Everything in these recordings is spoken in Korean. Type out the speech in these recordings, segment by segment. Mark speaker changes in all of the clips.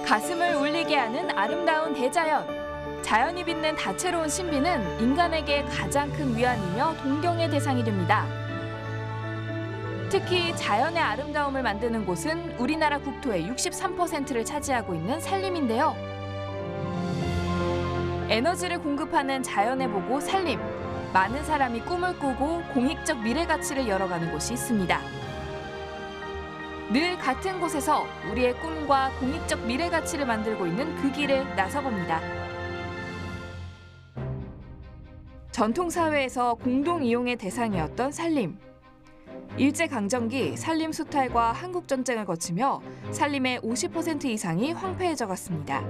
Speaker 1: 가슴을 울리게 하는 아름다운 대자연. 자연이 빛낸 다채로운 신비는 인간에게 가장 큰 위안이며 동경의 대상이 됩니다. 특히 자연의 아름다움을 만드는 곳은 우리나라 국토의 63%를 차지하고 있는 산림인데요. 에너지를 공급하는 자연의 보고 산림. 많은 사람이 꿈을 꾸고 공익적 미래 가치를 열어가는 곳이 있습니다. 늘 같은 곳에서 우리의 꿈과 공익적 미래 가치를 만들고 있는 그 길을 나서봅니다. 전통사회에서 공동 이용의 대상이었던 산림. 일제강점기 산림 수탈과 한국전쟁을 거치며 산림의 50% 이상이 황폐해져 갔습니다.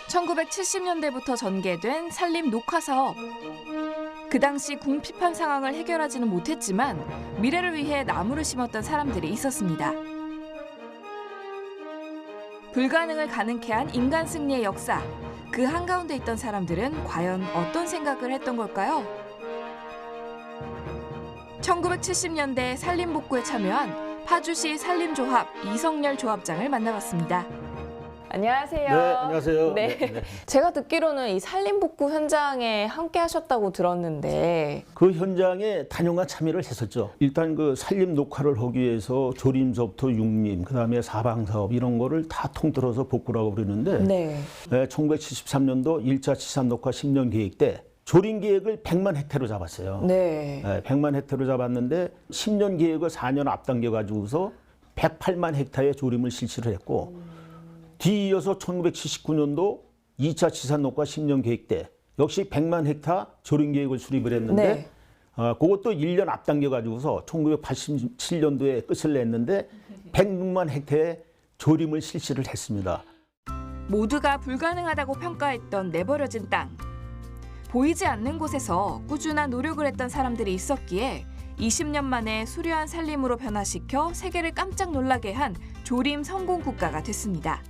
Speaker 1: (1970년대부터) 전개된 산림 녹화 사업. 그 당시 궁핍한 상황을 해결하지는 못했지만 미래를 위해 나무를 심었던 사람들이 있었습니다. 불가능을 가능케 한 인간 승리의 역사. 그 한가운데 있던 사람들은 과연 어떤 생각을 했던 걸까요? 1970년대 산림복구에 참여한 파주시 산림조합 이성열 조합장을 만나봤습니다.
Speaker 2: 안녕하세요.
Speaker 3: 네, 안녕하세요.
Speaker 2: 네.
Speaker 3: 네.
Speaker 2: 제가 듣기로는 이 산림복구 현장에 함께 하셨다고 들었는데.
Speaker 3: 그 현장에 다녀가 참여를 했었죠. 일단 그 산림 녹화를 하기 위해서 조림서부터 육림, 그다음에 사방사업 이런 거를 다 통틀어서 복구라고 그러는데
Speaker 2: 네.
Speaker 3: 1973년도 1차 치산 녹화 10년 계획 때 조림 계획을 100만 헥타르로 잡았어요.
Speaker 2: 네.
Speaker 3: 100만 헥타르로 잡았는데 10년 계획을 4년 앞당겨 가지고서 108만 헥타르의 조림을 실시를 했고 뒤이어서 1979년도 2차 치산 녹화 10년 계획 때 역시 100만 헥타 조림 계획을 수립을 했는데
Speaker 2: 네.
Speaker 3: 그것도 1년 앞당겨 가지고서 1987년도에 끝을 냈는데 106만 헥타의 조림을 실시를 했습니다.
Speaker 1: 모두가 불가능하다고 평가했던 내버려진 땅. 보이지 않는 곳에서 꾸준한 노력을 했던 사람들이 있었기에 20년 만에 수려한 산림으로 변화시켜 세계를 깜짝 놀라게 한 조림 성공 국가가 됐습니다.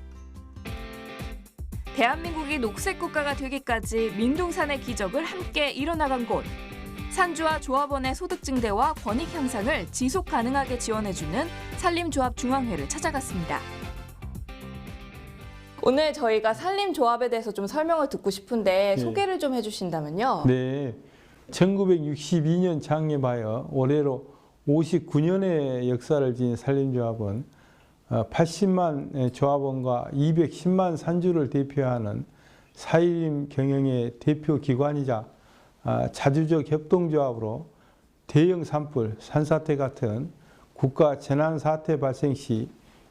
Speaker 1: 대한민국이 녹색 국가가 되기까지 민둥산의 기적을 함께 이뤄나간 곳. 산주와 조합원의 소득 증대와 권익 향상을 지속 가능하게 지원해주는 산림조합중앙회를 찾아갔습니다.
Speaker 2: 오늘 저희가 산림조합에 대해서 좀 설명을 듣고 싶은데
Speaker 4: 네.
Speaker 2: 소개를 좀 해주신다면요.
Speaker 4: 네, 1962년 창립하여 올해로 59년의 역사를 지닌 산림조합은 80만 조합원과 210만 산주를 대표하는 산림 경영의 대표 기관이자 자주적 협동조합으로 대형 산불, 산사태 같은 국가 재난사태 발생 시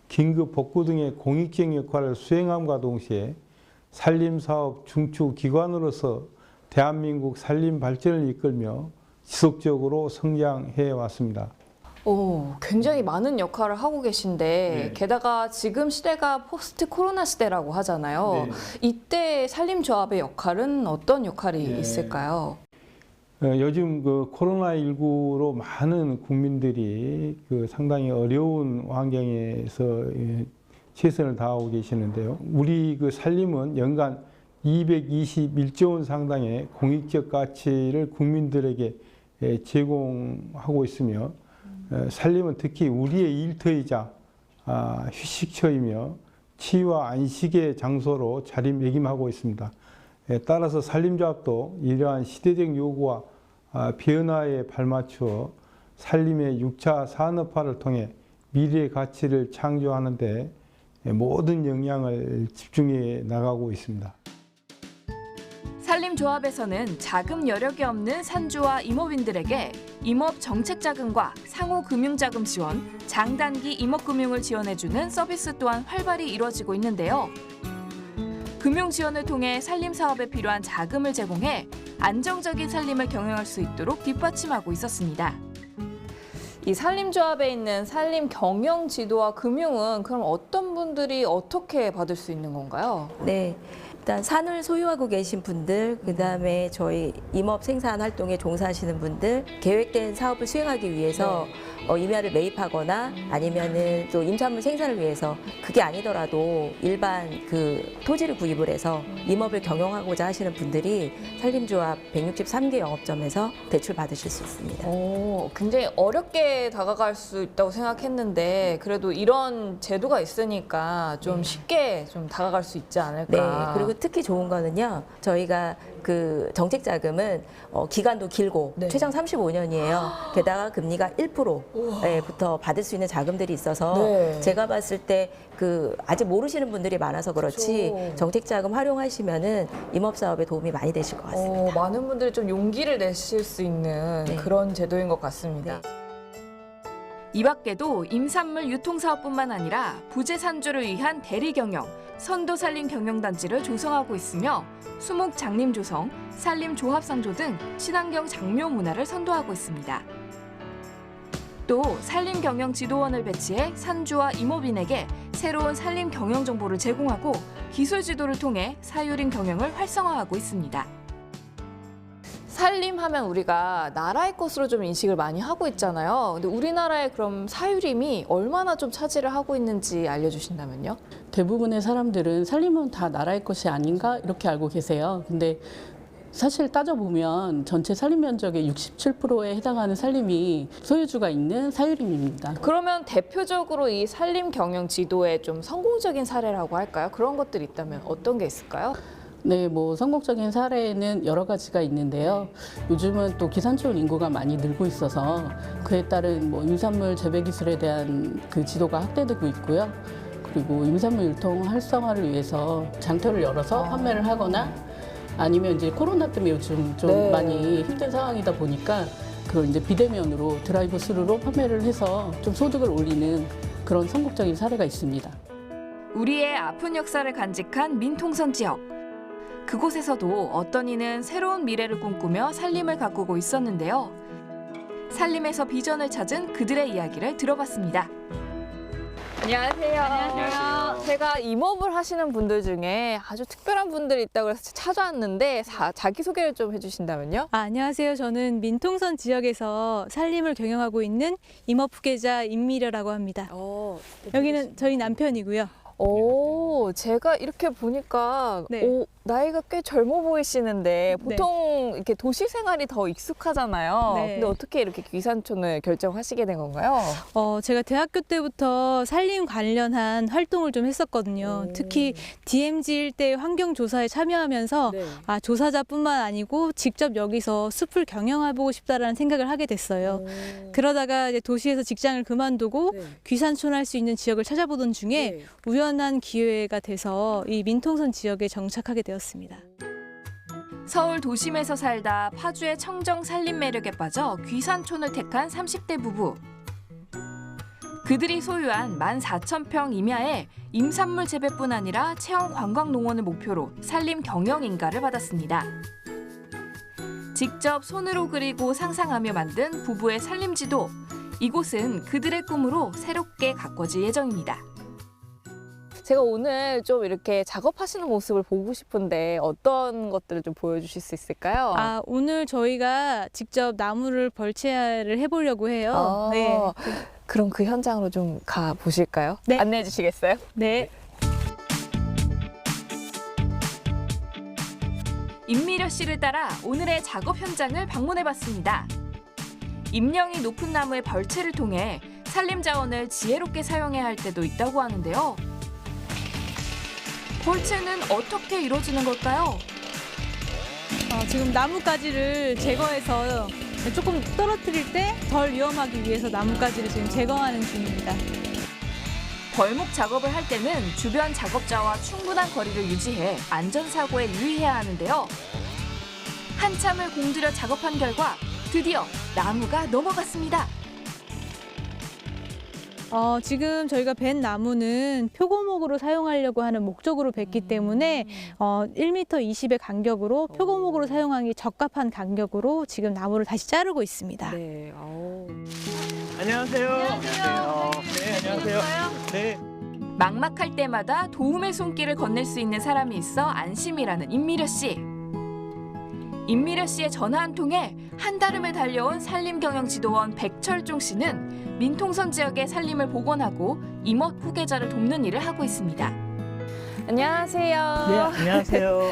Speaker 4: 긴급 복구 등의 공익적 역할을 수행함과 동시에 산림사업 중추기관으로서 대한민국 산림 발전을 이끌며 지속적으로 성장해 왔습니다.
Speaker 2: 굉장히 많은 역할을 하고 계신데
Speaker 4: 네.
Speaker 2: 게다가 지금 시대가 포스트 코로나 시대라고 하잖아요.
Speaker 4: 네.
Speaker 2: 이때 산림조합의 역할은 어떤 역할이
Speaker 4: 네.
Speaker 2: 있을까요?
Speaker 4: 요즘 그 코로나19로 많은 국민들이 그 상당히 어려운 환경에서 최선을 다하고 계시는데요. 우리 그 산림은 연간 221조 원 상당의 공익적 가치를 국민들에게 제공하고 있으며 산림은 특히 우리의 일터이자 휴식처이며 치유와 안식의 장소로 자리매김하고 있습니다. 따라서 산림조합도 이러한 시대적 요구와 변화에 발맞추어 산림의 6차 산업화를 통해 미래의 가치를 창조하는 데 모든 역량을 집중해 나가고 있습니다.
Speaker 1: 산림조합에서는 자금 여력이 없는 산주와 임업인들에게 임업 정책 자금과 상호 금융 자금 지원, 장단기 임업 금융을 지원해주는 서비스 또한 활발히 이루어지고 있는데요. 금융 지원을 통해 산림 사업에 필요한 자금을 제공해 안정적인 산림을 경영할 수 있도록 뒷받침하고 있었습니다.
Speaker 2: 이 산림조합에 있는 산림 경영 지도와 금융은 그럼 어떤 분들이 어떻게 받을 수 있는 건가요?
Speaker 5: 네, 일단 산을 소유하고 계신 분들, 그다음에 저희 임업 생산 활동에 종사하시는 분들, 계획된 사업을 수행하기 위해서 임야를 매입하거나 아니면은 또 임산물 생산을 위해서 그게 아니더라도 일반 그 토지를 구입을 해서 임업을 경영하고자 하시는 분들이 산림조합 163개 영업점에서 대출 받으실 수 있습니다.
Speaker 2: 굉장히 어렵게 다가갈 수 있다고 생각했는데 그래도 이런 제도가 있으니까 좀 쉽게 좀 다가갈 수 있지 않을까.
Speaker 5: 네, 그리고 특히 좋은 거는요, 저희가 그 정책 자금은 기간도 길고
Speaker 2: 네.
Speaker 5: 최장 35년이에요. 게다가 금리가 1%부터 받을 수 있는 자금들이 있어서
Speaker 2: 네.
Speaker 5: 제가 봤을 때 그 아직 모르시는 분들이 많아서 그렇지
Speaker 2: 그렇죠.
Speaker 5: 정책 자금 활용하시면은 임업 사업에 도움이 많이 되실 것 같습니다.
Speaker 2: 많은 분들이 좀 용기를 내실 수 있는
Speaker 5: 네.
Speaker 2: 그런 제도인 것 같습니다.
Speaker 1: 이 밖에도 임산물 유통사업뿐만 아니라 부재 산주를 위한 대리 경영, 선도 산림 경영단지를 조성하고 있으며 수목 장림 조성, 산림 조합상조 등 친환경 장묘 문화를 선도하고 있습니다. 또 산림 경영 지도원을 배치해 산주와 임업인에게 새로운 산림 경영 정보를 제공하고 기술 지도를 통해 사유림 경영을 활성화하고 있습니다.
Speaker 2: 산림하면 우리가 나라의 것으로 좀 인식을 많이 하고 있잖아요. 근데 우리나라의 그럼 사유림이 얼마나 좀 차지를 하고 있는지 알려주신다면요?
Speaker 6: 대부분의 사람들은 산림은 다 나라의 것이 아닌가 이렇게 알고 계세요. 근데 사실 따져보면 전체 산림 면적의 67%에 해당하는 산림이 소유주가 있는 사유림입니다.
Speaker 2: 그러면 대표적으로 이 산림 경영 지도의 좀 성공적인 사례라고 할까요? 그런 것들이 있다면 어떤 게 있을까요?
Speaker 6: 네, 뭐 성공적인 사례는 여러 가지가 있는데요. 요즘은 또 기산촌 인구가 많이 늘고 있어서 그에 따른 뭐 임산물 재배 기술에 대한 그 지도가 확대되고 있고요. 그리고 임산물 유통 활성화를 위해서 장터를 열어서 판매를 하거나 아니면 이제 코로나 때문에 요즘 좀
Speaker 2: 네.
Speaker 6: 많이 힘든 상황이다 보니까 그걸 이제 비대면으로 드라이브 스루로 판매를 해서 좀 소득을 올리는 그런 성공적인 사례가 있습니다.
Speaker 1: 우리의 아픈 역사를 간직한 민통선 지역. 그곳에서도 어떤 이는 새로운 미래를 꿈꾸며 살림을 가꾸고 있었는데요. 살림에서 비전을 찾은 그들의 이야기를 들어봤습니다.
Speaker 2: 안녕하세요. 안녕하세요. 제가 임업을 하시는 분들 중에 아주 특별한 분들이 있다고 해서 찾아왔는데 자기소개를 좀 해주신다면요?
Speaker 7: 안녕하세요. 저는 민통선 지역에서 살림을 경영하고 있는 임업 후계자 임미려라고 합니다. 여기는 저희 남편이고요.
Speaker 2: 제가 이렇게 보니까
Speaker 7: 네.
Speaker 2: 나이가 꽤 젊어 보이시는데 보통 이렇게 도시 생활이 더 익숙하잖아요.
Speaker 7: 네.
Speaker 2: 근데 어떻게 이렇게 귀산촌을 결정하시게 된 건가요?
Speaker 7: 제가 대학교 때부터 살림 관련한 활동을 좀 했었거든요. 특히 DMZ 일대 환경조사에 참여하면서 조사자뿐만 아니고 직접 여기서 숲을 경영해보고 싶다라는 생각을 하게 됐어요. 그러다가 이제 도시에서 직장을 그만두고 귀산촌할 수 있는 지역을 찾아보던 중에 우연한 기회가 돼서 이 민통선 지역에 정착하게 되었습니다.
Speaker 1: 서울 도심에서 살다 파주의 청정 산림 매력에 빠져 귀산촌을 택한 30대 부부. 그들이 소유한 14,000평 임야에 임산물 재배뿐 아니라 체험 관광 농원을 목표로 산림 경영 인가를 받았습니다. 직접 손으로 그리고 상상하며 만든 부부의 산림 지도. 이곳은 그들의 꿈으로 새롭게 가꿔질 예정입니다.
Speaker 2: 제가 오늘 좀 이렇게 작업하시는 모습을 보고 싶은데 어떤 것들을 좀 보여주실 수 있을까요?
Speaker 7: 오늘 저희가 직접 나무를 벌채를 해보려고 해요. 네.
Speaker 2: 그럼 그 현장으로 좀 가 보실까요?
Speaker 7: 네.
Speaker 2: 안내해 주시겠어요?
Speaker 7: 네.
Speaker 1: 임미려 씨를 따라 오늘의 작업 현장을 방문해봤습니다. 임령이 높은 나무의 벌채를 통해 산림 자원을 지혜롭게 사용해야 할 때도 있다고 하는데요. 벌채는 어떻게 이루어지는 걸까요?
Speaker 7: 지금 나뭇가지를 제거해서 조금 떨어뜨릴 때 덜 위험하기 위해서 나뭇가지를 지금 제거하는 중입니다.
Speaker 1: 벌목 작업을 할 때는 주변 작업자와 충분한 거리를 유지해 안전사고에 유의해야 하는데요. 한참을 공들여 작업한 결과 드디어 나무가 넘어갔습니다.
Speaker 7: 지금 저희가 벤 나무는 표고목으로 사용하려고 하는 목적으로 뱄기 때문에 1m 20의 간격으로 표고목으로 사용하기 적합한 간격으로 지금 나무를 다시 자르고 있습니다.
Speaker 2: 네.
Speaker 8: 안녕하세요. 안녕하세요. 네, 안녕하세요. 네.
Speaker 1: 막막할 때마다 도움의 손길을 건넬 수 있는 사람이 있어 안심이라는 임미려 씨. 임미려 씨의 전화 한 통에 한달음에 달려온 산림경영지도원 백철종 씨는 민통선 지역의 산림을 복원하고 임업 후계자를 돕는 일을 하고 있습니다.
Speaker 2: 안녕하세요.
Speaker 8: 네, 안녕하세요.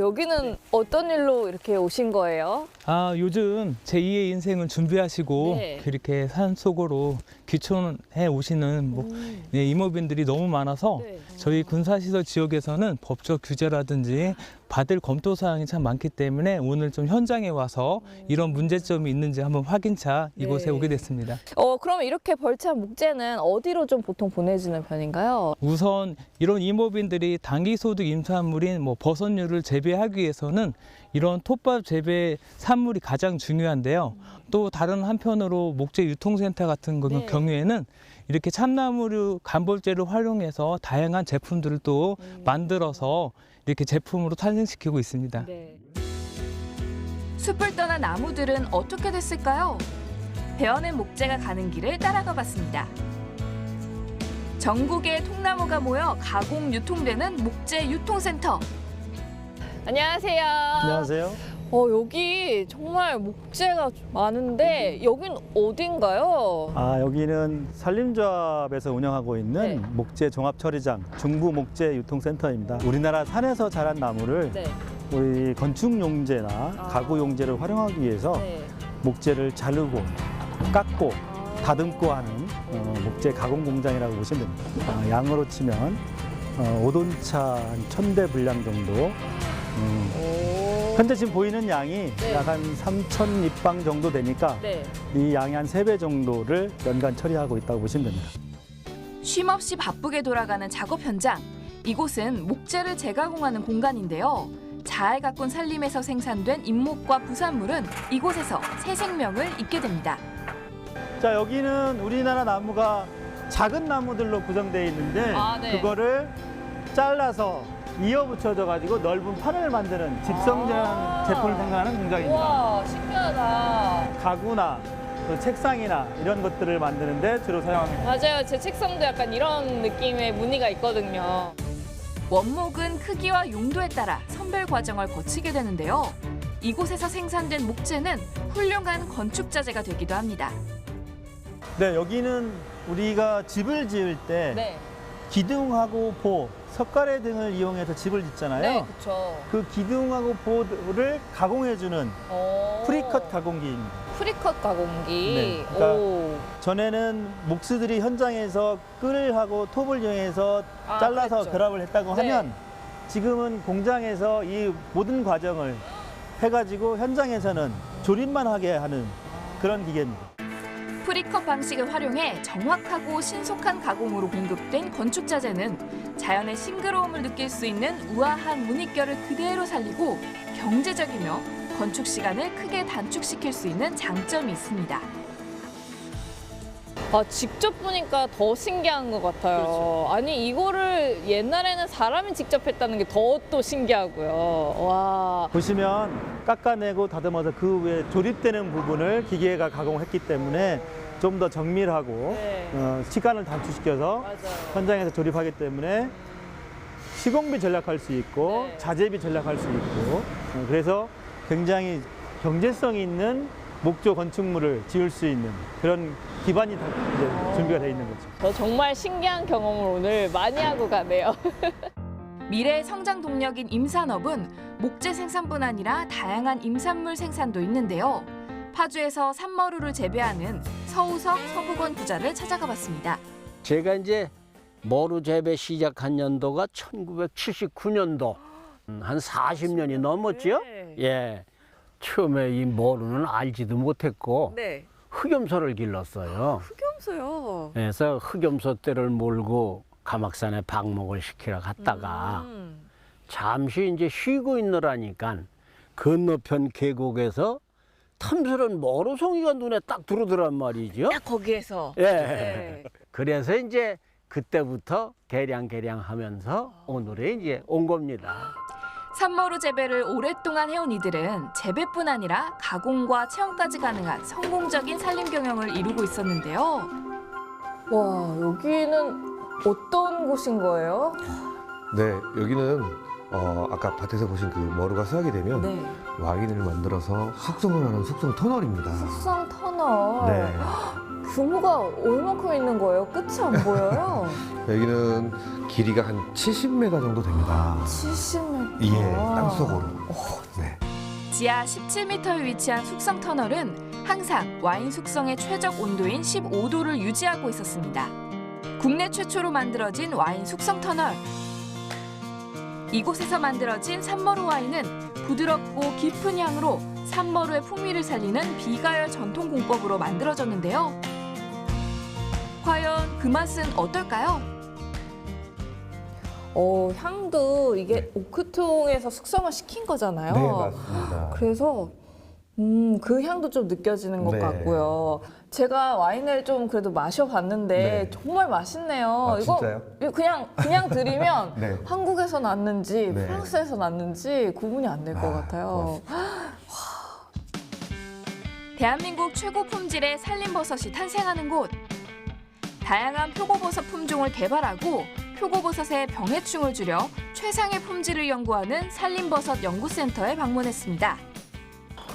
Speaker 2: 여기는 어떤 일로 이렇게 오신 거예요?
Speaker 8: 요즘 제2의 인생을 준비하시고
Speaker 2: 네.
Speaker 8: 그렇게 산속으로 귀촌해 오시는 네, 임업인들이 너무 많아서 저희 군사시설 지역에서는 법적 규제라든지 받을 검토 사항이 참 많기 때문에 오늘 좀 현장에 와서 이런 문제점이 있는지 한번 확인차 이곳에
Speaker 2: 네.
Speaker 8: 오게 됐습니다.
Speaker 2: 그럼 이렇게 벌채한 목재는 어디로 좀 보통 보내지는 편인가요?
Speaker 8: 우선 이런 임업인들이 단기소득 임산물인 버섯류를 재배하기 위해서는 이런 톱밥 재배 산물이 가장 중요한데요. 또 다른 한편으로 목재 유통센터 같은
Speaker 2: 네.
Speaker 8: 경우에는 이렇게 참나무류 간벌재를 활용해서 다양한 제품들을 또 만들어서 이렇게 제품으로 탄생시키고 있습니다.
Speaker 2: 네.
Speaker 1: 숲을 떠난 나무들은 어떻게 됐을까요? 베어낸 목재가 가는 길을 따라가 봤습니다. 전국의 통나무가 모여 가공 유통되는 목재 유통센터.
Speaker 2: 안녕하세요.
Speaker 9: 안녕하세요.
Speaker 2: 여기 정말 목재가 많은데 여긴 어딘가요?
Speaker 9: 여기는 산림조합에서 운영하고 있는
Speaker 2: 네.
Speaker 9: 목재 종합처리장 중부 목재 유통센터입니다. 우리나라 산에서 자란 나무를
Speaker 2: 네.
Speaker 9: 우리 건축 용재나 가구 용재를 활용하기 위해서
Speaker 2: 네.
Speaker 9: 목재를 자르고 깎고 다듬고 하는 목재 가공 공장이라고 보시면 됩니다. 양으로 치면 5톤차 한 1,000대 분량 정도. 현재 지금 보이는 양이
Speaker 2: 네.
Speaker 9: 약 한 3,000 입방 정도 되니까
Speaker 2: 네.
Speaker 9: 이 양이 한 3배 정도를 연간 처리하고 있다고 보시면 됩니다.
Speaker 1: 쉼없이 바쁘게 돌아가는 작업 현장. 이곳은 목재를 재가공하는 공간인데요. 잘 가꾼 산림에서 생산된 잎목과 부산물은 이곳에서 새 생명을 잇게 됩니다.
Speaker 9: 자, 여기는 우리나라 나무가 작은 나무들로 구성되어 있는데
Speaker 2: 네.
Speaker 9: 그거를 잘라서 이어 붙여져 가지고 넓은 판을 만드는 집성전 제품을 생산하는 공장입니다.
Speaker 2: 우와, 신기하다.
Speaker 9: 가구나 또 책상이나 이런 것들을 만드는데 주로 사용합니다.
Speaker 2: 맞아요. 제 책상도 약간 이런 느낌의 무늬가 있거든요.
Speaker 1: 원목은 크기와 용도에 따라 선별 과정을 거치게 되는데요. 이곳에서 생산된 목재는 훌륭한 건축 자재가 되기도 합니다.
Speaker 9: 네, 여기는 우리가 집을 지을 때
Speaker 2: 네.
Speaker 9: 기둥하고 보, 석가래 등을 이용해서 집을 짓잖아요.
Speaker 2: 네, 그렇죠.
Speaker 9: 그 기둥하고 보를 가공해주는 프리컷 가공기입니다.
Speaker 2: 프리컷 가공기.
Speaker 9: 네, 그러니까
Speaker 2: 오.
Speaker 9: 전에는 목수들이 현장에서 끌을 하고 톱을 이용해서 잘라서
Speaker 2: 그랬죠.
Speaker 9: 결합을 했다고
Speaker 2: 네.
Speaker 9: 하면 지금은 공장에서 이 모든 과정을 해가지고 현장에서는 조립만 하게 하는 그런 기계입니다.
Speaker 1: 프리컷 방식을 활용해 정확하고 신속한 가공으로 공급된 건축 자재는 자연의 싱그러움을 느낄 수 있는 우아한 무늬결을 그대로 살리고 경제적이며 건축 시간을 크게 단축시킬 수 있는 장점이 있습니다.
Speaker 2: 직접 보니까 더 신기한 것 같아요.
Speaker 9: 그렇죠.
Speaker 2: 아니, 이거를 옛날에는 사람이 직접 했다는 게 더 또 신기하고요. 와.
Speaker 9: 보시면 깎아내고 다듬어서 그 후에 조립되는 부분을 기계가 가공했기 때문에 좀 더 정밀하고
Speaker 2: 네.
Speaker 9: 시간을 단축시켜서
Speaker 2: 맞아요.
Speaker 9: 현장에서 조립하기 때문에 시공비 절약할 수 있고
Speaker 2: 네.
Speaker 9: 자재비 절약할 수 있고 그래서 굉장히 경제성 있는 목조 건축물을 지을 수 있는 그런 기반이 다 이제 준비가 되어 있는 거죠.
Speaker 2: 저 정말 신기한 경험을 오늘 많이 하고 가네요.
Speaker 1: 미래의 성장 동력인 임산업은 목재 생산뿐 아니라 다양한 임산물 생산도 있는데요. 파주에서 산머루를 재배하는 서우석 서부건 부자를 찾아가 봤습니다.
Speaker 10: 제가 이제 머루 재배 시작한 연도가 1979년도 한 40년이 넘었죠.
Speaker 2: 네.
Speaker 10: 예, 처음에 이 머루는 알지도 못했고
Speaker 2: 네.
Speaker 10: 흑염소를 길렀어요.
Speaker 2: 흑염소요.
Speaker 10: 그래서 흑염소 떼를 몰고 가막산에 방목을 시키러 갔다가 잠시 이제 쉬고 있느라니까 건너편 계곡에서 탐스런 머루송이가 눈에 딱 들어오더란 말이죠.
Speaker 2: 딱 거기에서.
Speaker 10: 예.
Speaker 2: 네.
Speaker 10: 그래서 이제 그때부터 개량 하면서 오늘에 이제 온 겁니다.
Speaker 1: 산머루 재배를 오랫동안 해온 이들은 재배뿐 아니라 가공과 체험까지 가능한 성공적인 산림 경영을 이루고 있었는데요.
Speaker 2: 와, 여기는 어떤 곳인 거예요?
Speaker 11: 네, 여기는 아까 밭에서 보신 그 머루가 수확이 되면
Speaker 2: 네.
Speaker 11: 와인을 만들어서 숙성을 하는 숙성 터널입니다.
Speaker 2: 숙성 터널.
Speaker 11: 네.
Speaker 2: 규모가 얼마큼 있는 거예요? 끝이 안 보여요.
Speaker 11: 여기는 길이가 한 70m 정도 됩니다.
Speaker 2: 70m.
Speaker 11: 예, 땅속으로. 네.
Speaker 1: 지하 17m에 위치한 숙성 터널은 항상 와인 숙성의 최적 온도인 15도를 유지하고 있었습니다. 국내 최초로 만들어진 와인 숙성 터널. 이곳에서 만들어진 산머루 와인은 부드럽고 깊은 향으로 산머루의 풍미를 살리는 비가열 전통 공법으로 만들어졌는데요. 과연 그 맛은 어떨까요?
Speaker 2: 향도 이게 오크통에서 숙성을 시킨 거잖아요.
Speaker 11: 네, 맞습니다.
Speaker 2: 그래서 그 향도 좀 느껴지는 것
Speaker 11: 네.
Speaker 2: 같고요. 제가 와인을 좀 그래도 마셔봤는데
Speaker 11: 네.
Speaker 2: 정말 맛있네요.
Speaker 11: 아, 진짜요?
Speaker 2: 이거 그냥 드리면
Speaker 11: 네.
Speaker 2: 한국에서 났는지
Speaker 11: 네.
Speaker 2: 프랑스에서 났는지 구분이 안 될 것 같아요.
Speaker 1: 대한민국 최고 품질의 산림버섯이 탄생하는 곳. 다양한 표고버섯 품종을 개발하고 표고버섯의 병해충을 줄여 최상의 품질을 연구하는 산림버섯 연구센터에 방문했습니다.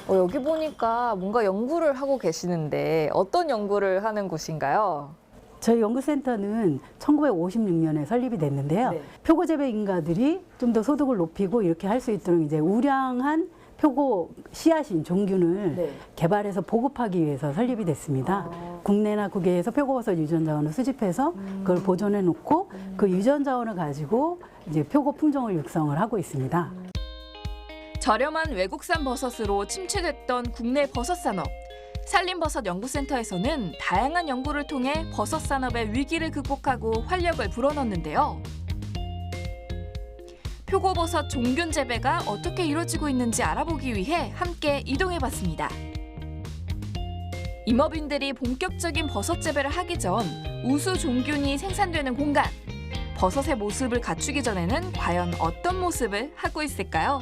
Speaker 2: 여기 보니까 뭔가 연구를 하고 계시는데 어떤 연구를 하는 곳인가요?
Speaker 12: 저희 연구센터는 1956년에 설립이 됐는데요.
Speaker 2: 네.
Speaker 12: 표고 재배 인가들이 좀 더 소득을 높이고 이렇게 할 수 있도록 이제 우량한 표고 씨앗인 종균을
Speaker 2: 네.
Speaker 12: 개발해서 보급하기 위해서 설립이 됐습니다. 국내나 국외에서 표고버섯 유전 자원을 수집해서 그걸 보존해 놓고 그 유전 자원을 가지고 이제 표고 품종을 육성을 하고 있습니다.
Speaker 1: 저렴한 외국산 버섯으로 침체됐던 국내 버섯 산업. 산림버섯 연구센터에서는 다양한 연구를 통해 버섯 산업의 위기를 극복하고 활력을 불어넣는데요. 표고버섯 종균 재배가 어떻게 이루어지고 있는지 알아보기 위해 함께 이동해봤습니다. 임업인들이 본격적인 버섯 재배를 하기 전 우수 종균이 생산되는 공간. 버섯의 모습을 갖추기 전에는 과연 어떤 모습을 하고 있을까요?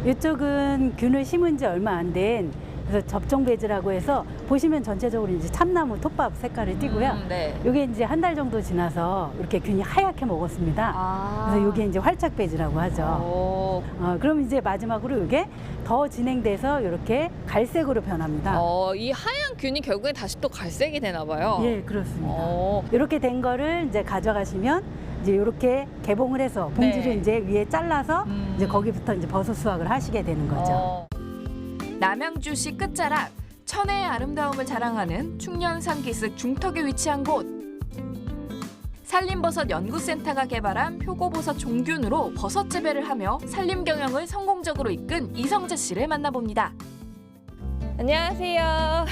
Speaker 12: 이쪽은 균을 심은 지 얼마 안 된 그래서 접종 배지라고 해서 보시면 전체적으로 이제 참나무 톱밥 색깔을 띠고요.
Speaker 2: 네.
Speaker 12: 이게 이제 한 달 정도 지나서 이렇게 균이 하얗게 먹었습니다. 그래서 이게 이제 활착 배지라고 하죠. 그럼 이제 마지막으로 이게 더 진행돼서 이렇게 갈색으로 변합니다.
Speaker 2: 이 하얀 균이 결국에 다시 또 갈색이 되나 봐요.
Speaker 12: 예, 그렇습니다. 이렇게 된 거를 이제 가져가시면 이제 이렇게 개봉을 해서 봉지를
Speaker 2: 네.
Speaker 12: 이제 위에 잘라서 이제 거기부터 이제 버섯 수확을 하시게 되는 거죠.
Speaker 1: 남양주시 끝자락 천혜의 아름다움을 자랑하는 충년산 기슭 중턱에 위치한 곳. 산림버섯 연구센터가 개발한 표고버섯 종균으로 버섯 재배를 하며 산림 경영을 성공적으로 이끈 이성재 씨를 만나봅니다.
Speaker 2: 안녕하세요.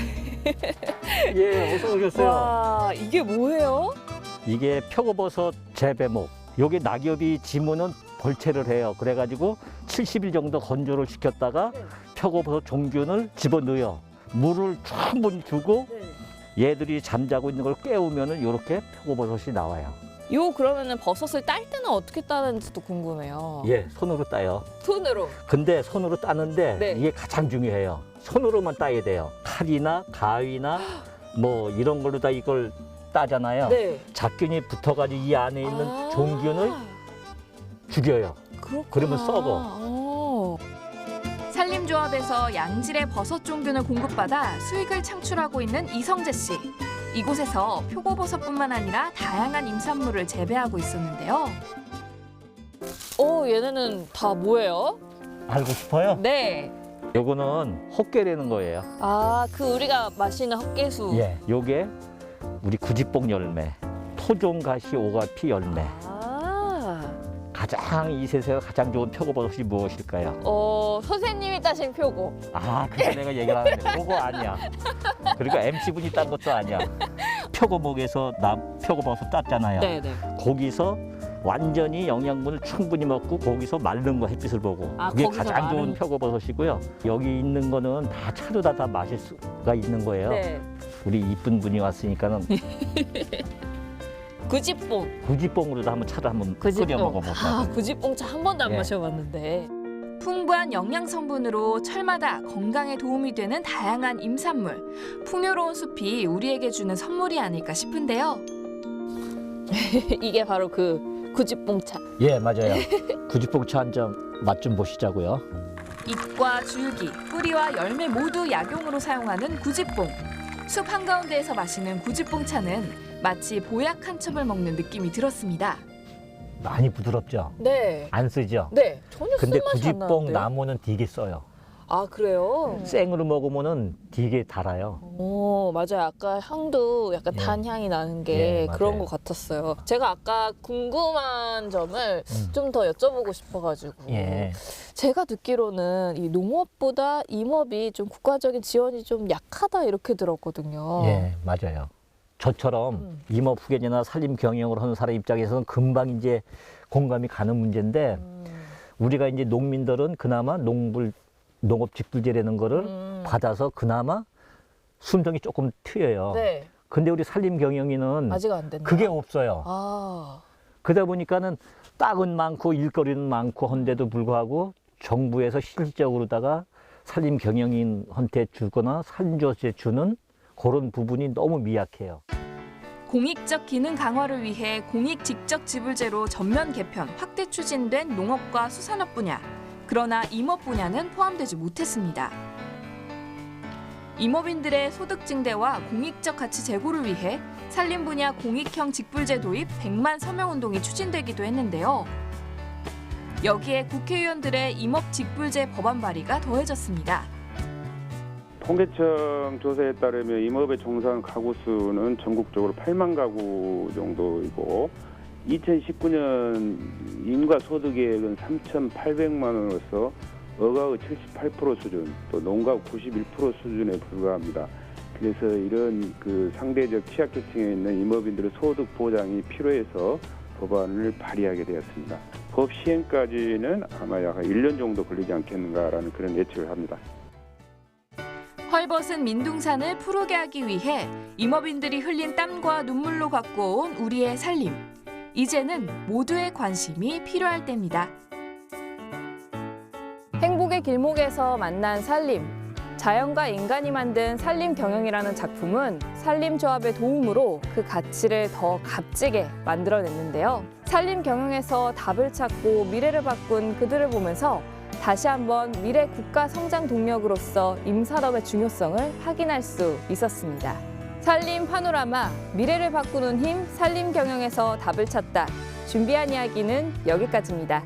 Speaker 13: 예, 어서 오셨어요.
Speaker 2: 와, 이게 뭐예요?
Speaker 13: 이게 표고버섯 재배목. 여기 낙엽이 지면은 벌채를 해요. 그래가지고 70일 정도 건조를 시켰다가 표고버섯 종균을 집어넣어요. 물을 충분히 주고 얘들이 잠자고 있는 걸 깨우면은 이렇게 표고버섯이 나와요.
Speaker 2: 그러면은 버섯을 딸 때는 어떻게 따는지도 궁금해요.
Speaker 13: 예, 손으로 따요.
Speaker 2: 손으로.
Speaker 13: 근데 손으로 따는데
Speaker 2: 네.
Speaker 13: 이게 가장 중요해요. 손으로만 따야 돼요. 칼이나 가위나 뭐 이런 걸로 다 이걸 따잖아요.
Speaker 2: 네.
Speaker 13: 잡균이 붙어가지고 이 안에 있는 종균을 죽여요. 그러면 썩어.
Speaker 1: 산림조합에서 양질의 버섯 종균을 공급받아 수익을 창출하고 있는 이성재 씨. 이곳에서 표고버섯뿐만 아니라 다양한 임산물을 재배하고 있었는데요.
Speaker 2: 얘네는 다 뭐예요?
Speaker 13: 알고 싶어요?
Speaker 2: 네.
Speaker 13: 요거는 헛개라는 거예요.
Speaker 2: 우리가 마시는 헛개수.
Speaker 13: 예. 요게 우리 구지뽕 열매, 토종가시 오가피 열매. 가장 이 세상에 가장 좋은 표고버섯이 무엇일까요?
Speaker 2: 선생님이 따신 표고.
Speaker 13: 그래서 내가 얘기를 하는데 그거 아니야. 그러니까 MC분이 딴 것도 아니야. 표고목에서 표고버섯 땄잖아요.
Speaker 2: 네네.
Speaker 13: 거기서 완전히 영양분을 충분히 먹고 거기서 마른 거 햇빛을 보고 그게
Speaker 2: 거기서
Speaker 13: 가장 좋은
Speaker 2: 마른
Speaker 13: 표고버섯이고요. 여기 있는 거는 다 차로 다 마실 수가 있는 거예요.
Speaker 2: 네.
Speaker 13: 우리 이쁜 분이 왔으니까는 구지뽕으로도 한번 차로 한번 끓여 먹어볼까.
Speaker 2: 구지뽕차 한 번도 안
Speaker 13: 예.
Speaker 2: 마셔봤는데.
Speaker 1: 풍부한 영양 성분으로 철마다 건강에 도움이 되는 다양한 임산물. 풍요로운 숲이 우리에게 주는 선물이 아닐까 싶은데요.
Speaker 2: 이게 바로 그 구집봉차.
Speaker 13: 예, 맞아요. 구집봉차 한 점 맛 좀 보시자고요.
Speaker 1: 잎과 줄기, 뿌리와 열매 모두 약용으로 사용하는 구집봉. 숲 한가운데에서 마시는 구집봉차는 마치 보약 한 첩을 먹는 느낌이 들었습니다.
Speaker 13: 많이 부드럽죠?
Speaker 2: 네.
Speaker 13: 안 쓰죠?
Speaker 2: 네. 전혀
Speaker 13: 근데
Speaker 2: 쓴맛이 안
Speaker 13: 구집봉
Speaker 2: 나는데요?
Speaker 13: 나무는 되게 써요.
Speaker 2: 아, 그래요?
Speaker 13: 생으로 먹으면은 되게 달아요.
Speaker 2: 오, 맞아요. 아까 향도 약간
Speaker 13: 예.
Speaker 2: 단향이 나는 게
Speaker 13: 예, 맞아요.
Speaker 2: 그런 것 같았어요. 제가 아까 궁금한 점을 좀 더 여쭤보고 싶어가지고.
Speaker 13: 예.
Speaker 2: 제가 듣기로는 이 농업보다 임업이 좀 국가적인 지원이 좀 약하다 이렇게 들었거든요.
Speaker 13: 예, 맞아요. 저처럼 임업 후계자나 산림 경영을 하는 사람 입장에서는 금방 이제 공감이 가는 문제인데 우리가 이제 농민들은 그나마 농업 직불제라는 거를 받아서 그나마 순정이 조금 트여요.
Speaker 2: 네.
Speaker 13: 근데 우리 산림 경영인은
Speaker 2: 아직 안 됐나요?
Speaker 13: 그게 없어요.
Speaker 2: 아.
Speaker 13: 그러다 보니까는 땅은 많고 일거리는 많고 한데도 불구하고 정부에서 실질적으로다가 산림 경영인한테 주거나 산조세 주는 그런 부분이 너무 미약해요.
Speaker 1: 공익적 기능 강화를 위해 공익 직접 지불제로 전면 개편, 확대 추진된 농업과 수산업 분야. 그러나 임업 분야는 포함되지 못했습니다. 임업인들의 소득 증대와 공익적 가치 제고를 위해 산림 분야 공익형 직불제 도입 100만 서명 운동이 추진되기도 했는데요. 여기에 국회의원들의 임업 직불제 법안 발의가 더해졌습니다.
Speaker 14: 통계청 조사에 따르면 임업에 종사하는 가구 수는 전국적으로 8만 가구 정도이고 2019년 인가 소득액은 3,800만 원으로서 어가의 78% 수준, 또 농가의 91% 수준에 불과합니다. 그래서 이런 그 상대적 취약계층에 있는 임업인들의 소득 보장이 필요해서 법안을 발의하게 되었습니다. 법 시행까지는 아마 약 1년 정도 걸리지 않겠는가라는 그런 예측을 합니다.
Speaker 1: 헐벗은 민둥산을 푸르게 하기 위해 임업인들이 흘린 땀과 눈물로 가꿔온 우리의 살림. 이제는 모두의 관심이 필요할 때입니다.
Speaker 2: 행복의 길목에서 만난 살림. 자연과 인간이 만든 산림 경영이라는 작품은 산림조합의 도움으로 그 가치를 더 값지게 만들어냈는데요. 산림 경영에서 답을 찾고 미래를 바꾼 그들을 보면서 다시 한번 미래 국가 성장 동력으로서 임산업의 중요성을 확인할 수 있었습니다. 산림 파노라마, 미래를 바꾸는 힘, 산림 경영에서 답을 찾다. 준비한 이야기는 여기까지입니다.